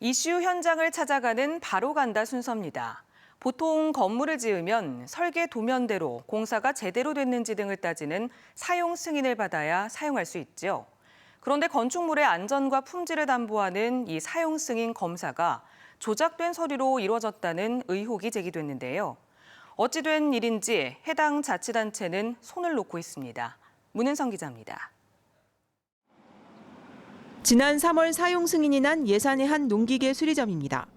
이슈 현장을 찾아가는 바로 간다 순서입니다. 보통 건물을 지으면 설계 도면대로 공사가 제대로 됐는지 등을 따지는 사용 승인을 받아야 사용할 수 있죠. 그런데 건축물의 안전과 품질을 담보하는 이 사용 승인 검사가 조작된 서류로 이루어졌다는 의혹이 제기됐는데요. 어찌 된 일인지 해당 자치단체는 손을 놓고 있습니다. 문은성 기자입니다. 지난 3월 사용 승인이 난 예산의 한 농기계 수리점입니다.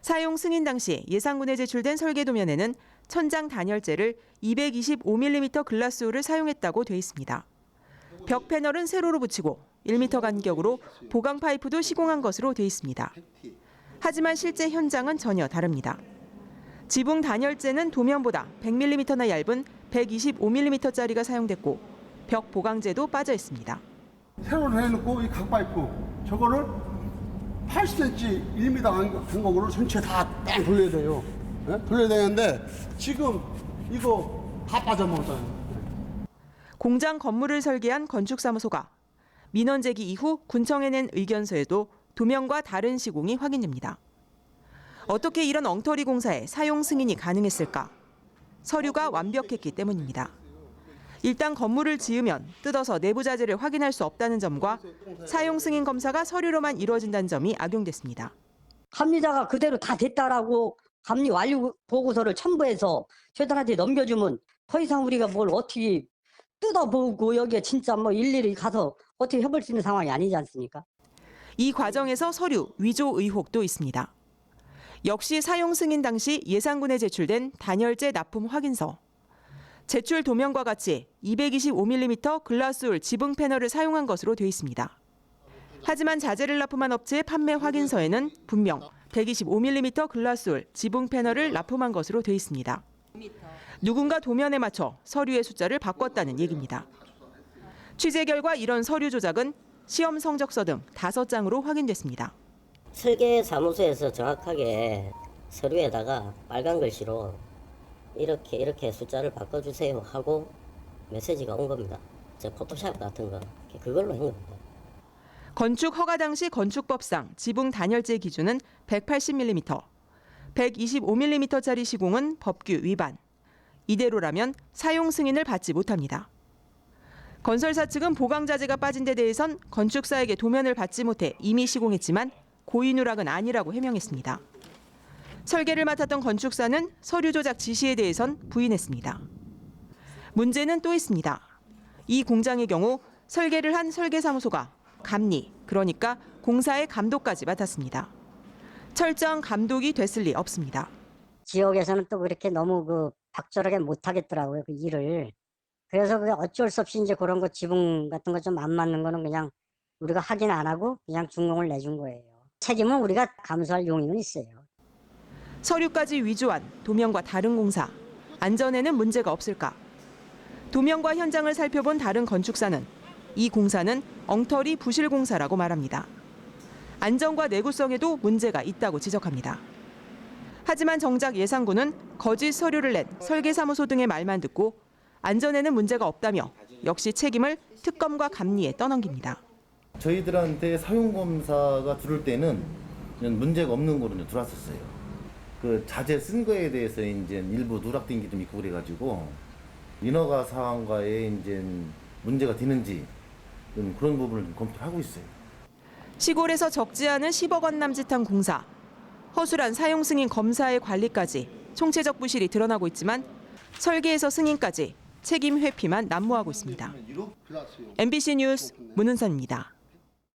사용 승인 당시 예산군에 제출된 설계도면에는 천장 단열재를 225mm 글라스홀을 사용했다고 돼 있습니다. 벽 패널은 세로로 붙이고 1m 간격으로 보강 파이프도 시공한 것으로 돼 있습니다. 하지만 실제 현장은 전혀 다릅니다. 지붕 단열재는 도면보다 100mm나 얇은 125mm짜리가 사용됐고 벽 보강재도 빠져 있습니다. 세로로 해놓고 이 각파이프 저거를 80cm 1m 간격으로 전체 다 딱 돌려야 돼요. 네? 돌려야 되는데 지금 이거 다 빠져먹었잖아요. 공장 건물을 설계한 건축사무소가 민원 제기 이후 군청에 낸 의견서에도 도면과 다른 시공이 확인됩니다. 어떻게 이런 엉터리 공사에 사용 승인이 가능했을까? 서류가 완벽했기 때문입니다. 일단 건물을 지으면 뜯어서 내부 자재를 확인할 수 없다는 점과 사용 승인 검사가 서류로만 이루어진다는 점이 악용됐습니다. 감리자가 그대로 다 됐다라고 감리 완료 보고서를 첨부해서 저희들한테 넘겨주면 더 이상 우리가 뭘 어떻게 뜯어보고 여기에 진짜 뭐 일일이 가서 어떻게 해볼 수 있는 상황이 아니지 않습니까? 이 과정에서 서류 위조 의혹도 있습니다. 역시 사용 승인 당시 예산군에 제출된 단열재 납품 확인서. 제출 도면과 같이 225mm 글라스홀 지붕 패널을 사용한 것으로 돼 있습니다. 하지만 자재를 납품한 업체의 판매 확인서에는 분명 125mm 글라스홀 지붕 패널을 납품한 것으로 돼 있습니다. 누군가 도면에 맞춰 서류의 숫자를 바꿨다는 얘기입니다. 취재 결과 이런 서류 조작은 시험 성적서 등 5장으로 확인됐습니다. 설계사무소에서 정확하게 서류에다가 빨간 글씨로 이렇게 숫자를 바꿔주세요 하고 메시지가 온 겁니다. 저 포토샵 같은 거 그걸로 한 겁니다. 건축 허가 당시 건축법상 지붕 단열재 기준은 180mm, 125mm짜리 시공은 법규 위반. 이대로라면 사용 승인을 받지 못합니다. 건설사 측은 보강 자재가 빠진 데 대해선 건축사에게 도면을 받지 못해 이미 시공했지만 고의 누락은 아니라고 해명했습니다. 설계를 맡았던 건축사는 서류 조작 지시에 대해선 부인했습니다. 문제는 또 있습니다. 이 공장의 경우 설계를 한 설계사무소가 감리, 그러니까 공사의 감독까지 맡았습니다. 철저한 감독이 됐을 리 없습니다. 지역에서는 또 그렇게 너무 박절하게 못하겠더라고요, 그 일을. 그래서 어쩔 수 없이 이제 그런 거 지붕 같은 거 좀 안 맞는 거는 그냥 우리가 확인 안 하고 그냥 준공을 내준 거예요. 책임은 우리가 감수할 용의는 있어요. 서류까지 위조한 도면과 다른 공사, 안전에는 문제가 없을까? 도면과 현장을 살펴본 다른 건축사는 이 공사는 엉터리 부실 공사라고 말합니다. 안전과 내구성에도 문제가 있다고 지적합니다. 하지만 정작 예산군은 거짓 서류를 낸 설계사무소 등의 말만 듣고 안전에는 문제가 없다며 역시 책임을 특검과 감리에 떠넘깁니다. 저희들한테 사용검사가 들을 때는 문제가 없는 거로 들어왔었어요. 그 자재 쓴 거에 대해서 이제 일부 누락된 게 좀 있고 그래가지고 인허가 사항과에 이제 문제가 되는지 그런 부분을 좀 검토하고 있어요. 시골에서 적지 않은 10억 원 남짓한 공사, 허술한 사용 승인 검사의 관리까지 총체적 부실이 드러나고 있지만 설계에서 승인까지 책임 회피만 난무하고 있습니다. MBC 뉴스 문은선입니다.